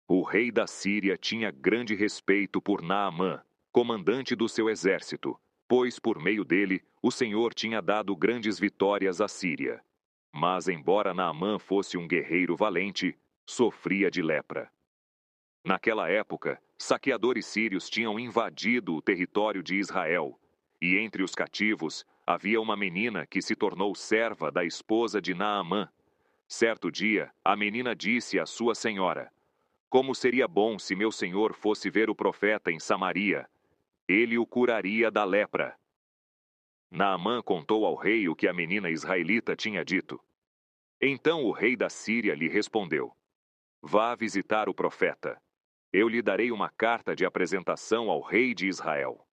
O rei da Síria tinha grande respeito por Naamã, comandante do seu exército, pois por meio dele o Senhor tinha dado grandes vitórias à Síria. Mas embora Naamã fosse um guerreiro valente, sofria de lepra. Naquela época, saqueadores sírios tinham invadido o território de Israel, e entre os cativos havia uma menina que se tornou serva da esposa de Naamã. Certo dia, a menina disse à sua senhora: Como seria bom se meu senhor fosse ver o profeta em Samaria. Ele o curaria da lepra. Naamã contou ao rei o que a menina israelita tinha dito. Então o rei da Síria lhe respondeu: Vá visitar o profeta. Eu lhe darei uma carta de apresentação ao rei de Israel.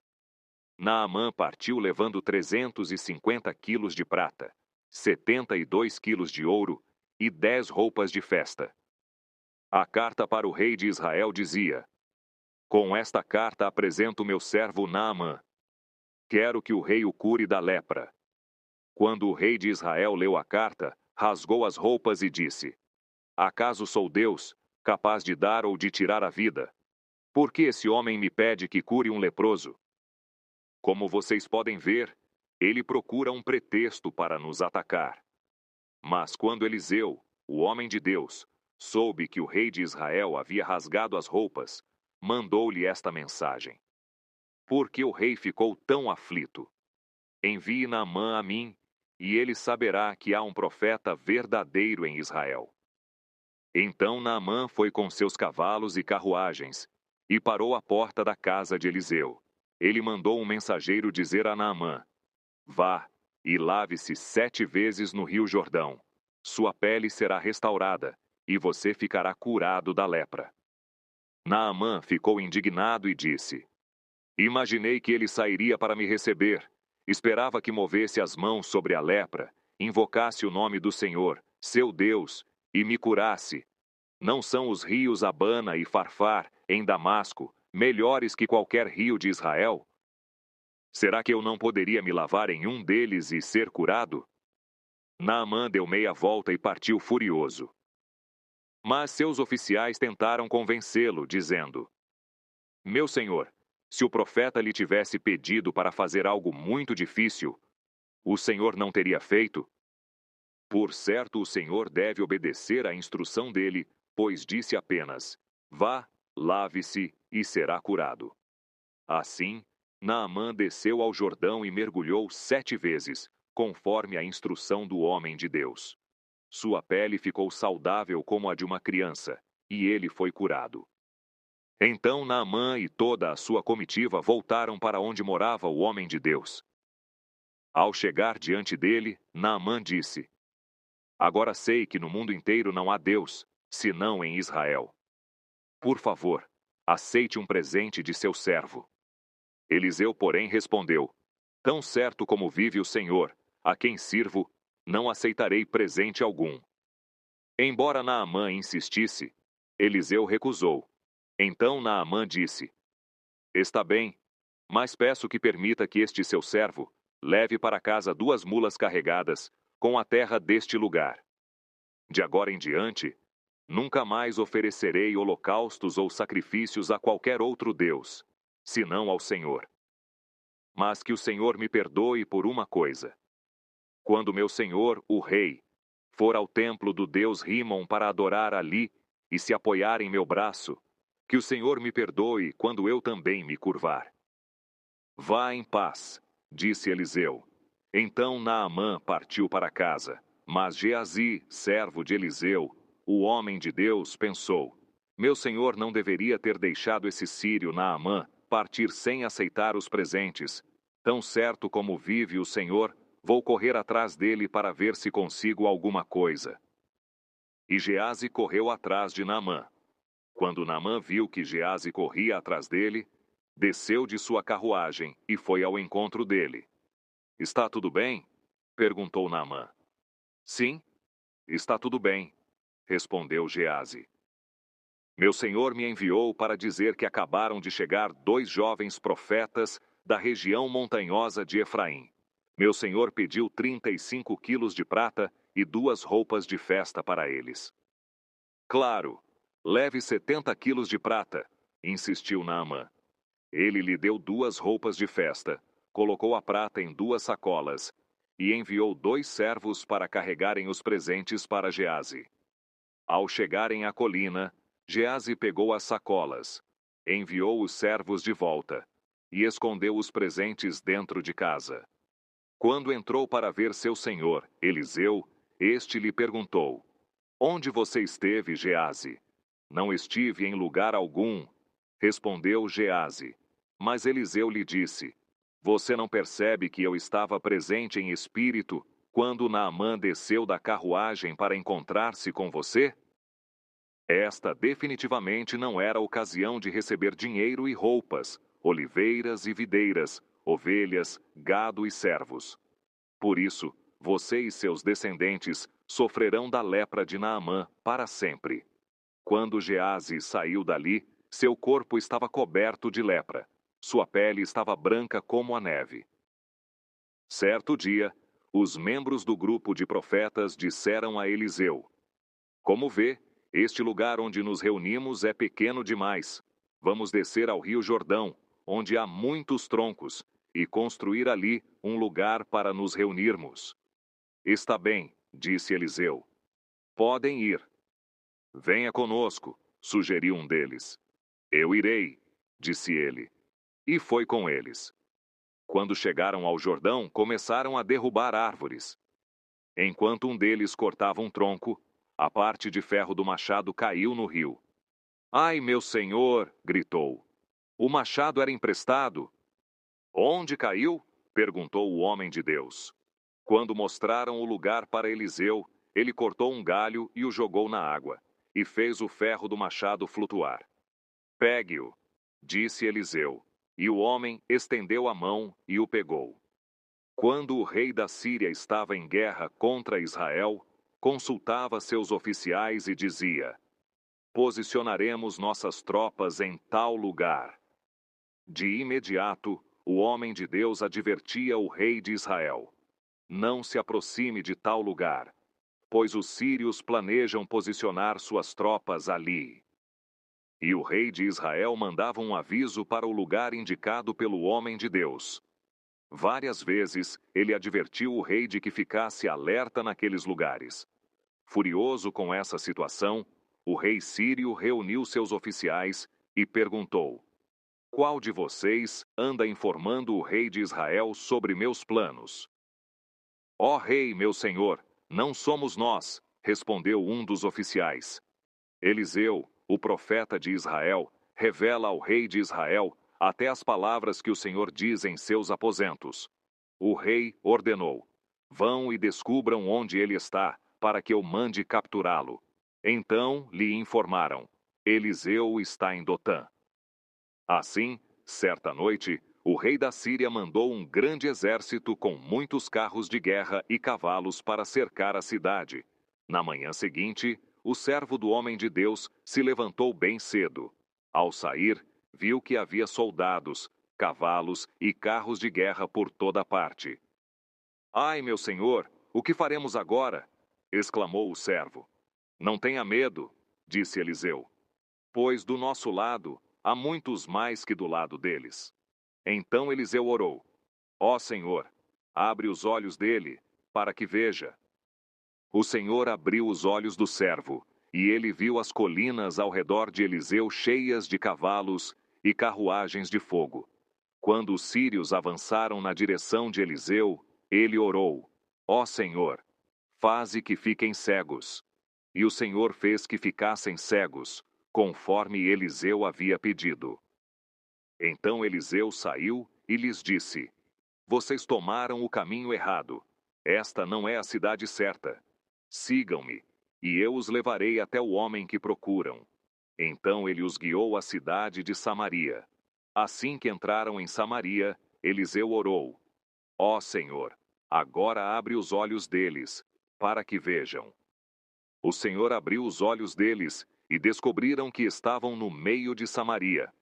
Naamã partiu levando 350 quilos de prata, 72 quilos de ouro e 10 roupas de festa. A carta para o rei de Israel dizia: Com esta carta apresento meu servo Naamã. Quero que o rei o cure da lepra. Quando o rei de Israel leu a carta, rasgou as roupas e disse: Acaso sou Deus, capaz de dar ou de tirar a vida? Por que esse homem me pede que cure um leproso? Como vocês podem ver, ele procura um pretexto para nos atacar. Mas quando Eliseu, o homem de Deus, soube que o rei de Israel havia rasgado as roupas, mandou-lhe esta mensagem: Por que o rei ficou tão aflito? Envie Naamã a mim, e ele saberá que há um profeta verdadeiro em Israel. Então Naamã foi com seus cavalos e carruagens, e parou à porta da casa de Eliseu. Ele mandou um mensageiro dizer a Naamã: Vá e lave-se 7 vezes no rio Jordão. Sua pele será restaurada, e você ficará curado da lepra. Naamã ficou indignado e disse: Imaginei que ele sairia para me receber. Esperava que movesse as mãos sobre a lepra, invocasse o nome do Senhor, seu Deus, e me curasse. Não são os rios Abana e Farfar, em Damasco, melhores que qualquer rio de Israel? Será que eu não poderia me lavar em um deles e ser curado? Naamã deu meia volta e partiu furioso. Mas seus oficiais tentaram convencê-lo, dizendo: Meu senhor, se o profeta lhe tivesse pedido para fazer algo muito difícil, o senhor não teria feito? Por certo, o senhor deve obedecer à instrução dele, pois disse apenas: Vá, lave-se e será curado. Assim, Naamã desceu ao Jordão e mergulhou 7 vezes, conforme a instrução do homem de Deus. Sua pele ficou saudável como a de uma criança, e ele foi curado. Então Naamã e toda a sua comitiva voltaram para onde morava o homem de Deus. Ao chegar diante dele, Naamã disse: Agora sei que no mundo inteiro não há Deus, senão em Israel. Por favor, aceite um presente de seu servo. Eliseu, porém, respondeu: Tão certo como vive o Senhor, a quem sirvo, não aceitarei presente algum. Embora Naamã insistisse, Eliseu recusou. Então Naamã disse: Está bem, mas peço que permita que este seu servo leve para casa 2 mulas carregadas com a terra deste lugar. De agora em diante, nunca mais oferecerei holocaustos ou sacrifícios a qualquer outro Deus, senão ao Senhor. Mas que o Senhor me perdoe por uma coisa. Quando meu senhor, o rei, for ao templo do deus Rímon para adorar ali e se apoiar em meu braço, que o Senhor me perdoe quando eu também me curvar. Vá em paz, disse Eliseu. Então Naamã partiu para casa, mas Geazi, servo de Eliseu, o homem de Deus, pensou: Meu senhor não deveria ter deixado esse sírio Naamã partir sem aceitar os presentes. Tão certo como vive o Senhor, vou correr atrás dele para ver se consigo alguma coisa. E Geazi correu atrás de Naamã. Quando Naamã viu que Geazi corria atrás dele, desceu de sua carruagem e foi ao encontro dele. Está tudo bem? Perguntou Naamã. Sim, está tudo bem, respondeu Geazi. Meu senhor me enviou para dizer que acabaram de chegar 2 jovens profetas da região montanhosa de Efraim. Meu senhor pediu 35 quilos de prata e 2 roupas de festa para eles. Claro, Leve 70 quilos de prata, insistiu Naamã. Ele lhe deu 2 roupas de festa, colocou a prata em 2 sacolas e enviou 2 servos para carregarem os presentes para Geazi. Ao chegarem à colina, Geazi pegou as sacolas, enviou os servos de volta e escondeu os presentes dentro de casa. Quando entrou para ver seu senhor, Eliseu, este lhe perguntou: Onde você esteve, Geazi? Não estive em lugar algum, respondeu Geazi. Mas Eliseu lhe disse: Você não percebe que eu estava presente em espírito quando Naamã desceu da carruagem para encontrar-se com você? Esta definitivamente não era a ocasião de receber dinheiro e roupas, oliveiras e videiras, ovelhas, gado e servos. Por isso, você e seus descendentes sofrerão da lepra de Naamã para sempre. Quando Geazi saiu dali, seu corpo estava coberto de lepra. Sua pele estava branca como a neve. Certo dia, os membros do grupo de profetas disseram a Eliseu: Como vê, este lugar onde nos reunimos é pequeno demais. Vamos descer ao rio Jordão, onde há muitos troncos, e construir ali um lugar para nos reunirmos. Está bem, disse Eliseu. Podem ir. Venha conosco, sugeriu um deles. Eu irei, disse ele. E foi com eles. Quando chegaram ao Jordão, começaram a derrubar árvores. Enquanto um deles cortava um tronco, a parte de ferro do machado caiu no rio. Ai, meu senhor, gritou. O machado era emprestado. Onde caiu? Perguntou o homem de Deus. Quando mostraram o lugar para Eliseu, ele cortou um galho e o jogou na água, e fez o ferro do machado flutuar. Pegue-o, disse Eliseu, e o homem estendeu a mão e o pegou. Quando o rei da Síria estava em guerra contra Israel, consultava seus oficiais e dizia: Posicionaremos nossas tropas em tal lugar. De imediato, o homem de Deus advertia o rei de Israel: Não se aproxime de tal lugar, pois os sírios planejam posicionar suas tropas ali. E o rei de Israel mandava um aviso para o lugar indicado pelo homem de Deus. Várias vezes, ele advertiu o rei de que ficasse alerta naqueles lugares. Furioso com essa situação, o rei sírio reuniu seus oficiais e perguntou: Qual de vocês anda informando o rei de Israel sobre meus planos? Ó rei, meu senhor, não somos nós, respondeu um dos oficiais. Eliseu, o profeta de Israel, revela ao rei de Israel até as palavras que o Senhor diz em seus aposentos. O rei ordenou: Vão e descubram onde ele está, para que eu mande capturá-lo. Então lhe informaram: Eliseu está em Dotã. Assim, certa noite, o rei da Síria mandou um grande exército com muitos carros de guerra e cavalos para cercar a cidade. Na manhã seguinte, o servo do homem de Deus se levantou bem cedo. Ao sair, viu que havia soldados, cavalos e carros de guerra por toda parte. Ai, meu senhor, o que faremos agora? Exclamou o servo. Não tenha medo, disse Eliseu, pois do nosso lado há muitos mais que do lado deles. Então Eliseu orou: Ó Senhor, abre os olhos dele, para que veja. O Senhor abriu os olhos do servo, e ele viu as colinas ao redor de Eliseu cheias de cavalos e carruagens de fogo. Quando os sírios avançaram na direção de Eliseu, ele orou: Ó Senhor, faze que fiquem cegos. E o Senhor fez que ficassem cegos, conforme Eliseu havia pedido. Então Eliseu saiu e lhes disse: Vocês tomaram o caminho errado. Esta não é a cidade certa. Sigam-me, e eu os levarei até o homem que procuram. Então ele os guiou à cidade de Samaria. Assim que entraram em Samaria, Eliseu orou: Ó Senhor, agora abre os olhos deles, para que vejam. O Senhor abriu os olhos deles e descobriram que estavam no meio de Samaria.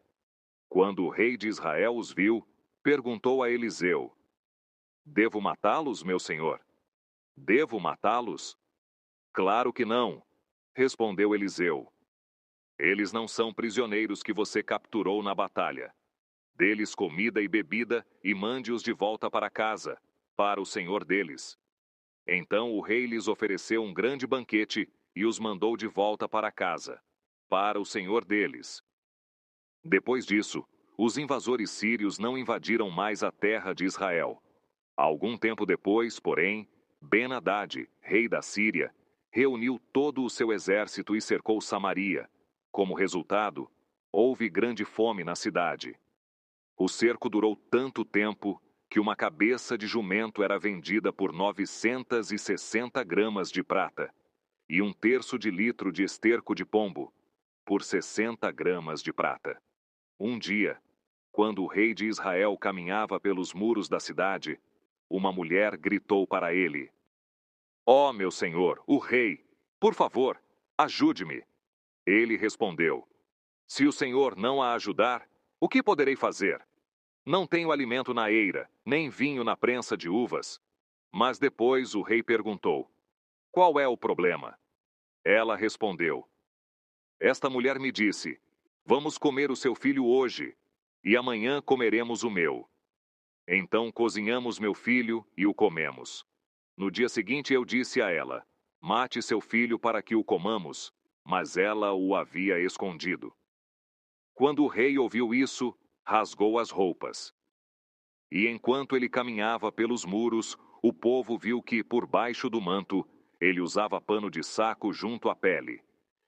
Quando o rei de Israel os viu, perguntou a Eliseu: Devo matá-los, meu senhor? Devo matá-los? Claro que não, respondeu Eliseu. Eles não são prisioneiros que você capturou na batalha. Dê-lhes comida e bebida e mande-os de volta para casa, para o senhor deles. Então o rei lhes ofereceu um grande banquete e os mandou de volta para casa, para o senhor deles. Depois disso, os invasores sírios não invadiram mais a terra de Israel. Algum tempo depois, porém, Ben-Hadad, rei da Síria, reuniu todo o seu exército e cercou Samaria. Como resultado, houve grande fome na cidade. O cerco durou tanto tempo que uma cabeça de jumento era vendida por 960 gramas de prata e um terço de litro de esterco de pombo por 60 gramas de prata. Um dia, quando o rei de Israel caminhava pelos muros da cidade, uma mulher gritou para ele: Ó, meu senhor, o rei, por favor, ajude-me. Ele respondeu: Se o senhor não a ajudar, o que poderei fazer? Não tenho alimento na eira, nem vinho na prensa de uvas. Mas depois o rei perguntou: Qual é o problema? Ela respondeu: Esta mulher me disse: Vamos comer o seu filho hoje, e amanhã comeremos o meu. Então cozinhamos meu filho e o comemos. No dia seguinte eu disse a ela: Mate seu filho para que o comamos, mas ela o havia escondido. Quando o rei ouviu isso, rasgou as roupas. E enquanto ele caminhava pelos muros, o povo viu que, por baixo do manto, ele usava pano de saco junto à pele.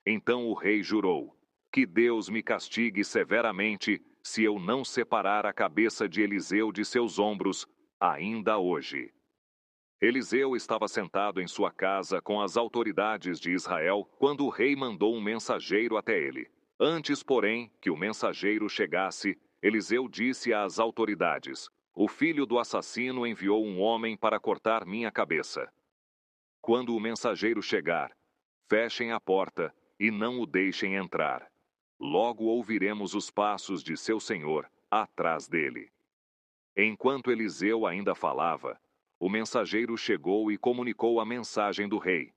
Então o rei jurou: Que Deus me castigue severamente se eu não separar a cabeça de Eliseu de seus ombros, ainda hoje. Eliseu estava sentado em sua casa com as autoridades de Israel quando o rei mandou um mensageiro até ele. Antes, porém, que o mensageiro chegasse, Eliseu disse às autoridades: O filho do assassino enviou um homem para cortar minha cabeça. Quando o mensageiro chegar, fechem a porta e não o deixem entrar. Logo ouviremos os passos de seu senhor atrás dele. Enquanto Eliseu ainda falava, o mensageiro chegou e comunicou a mensagem do rei.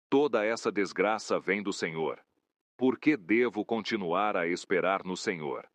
Toda essa desgraça vem do Senhor. Por que devo continuar a esperar no Senhor?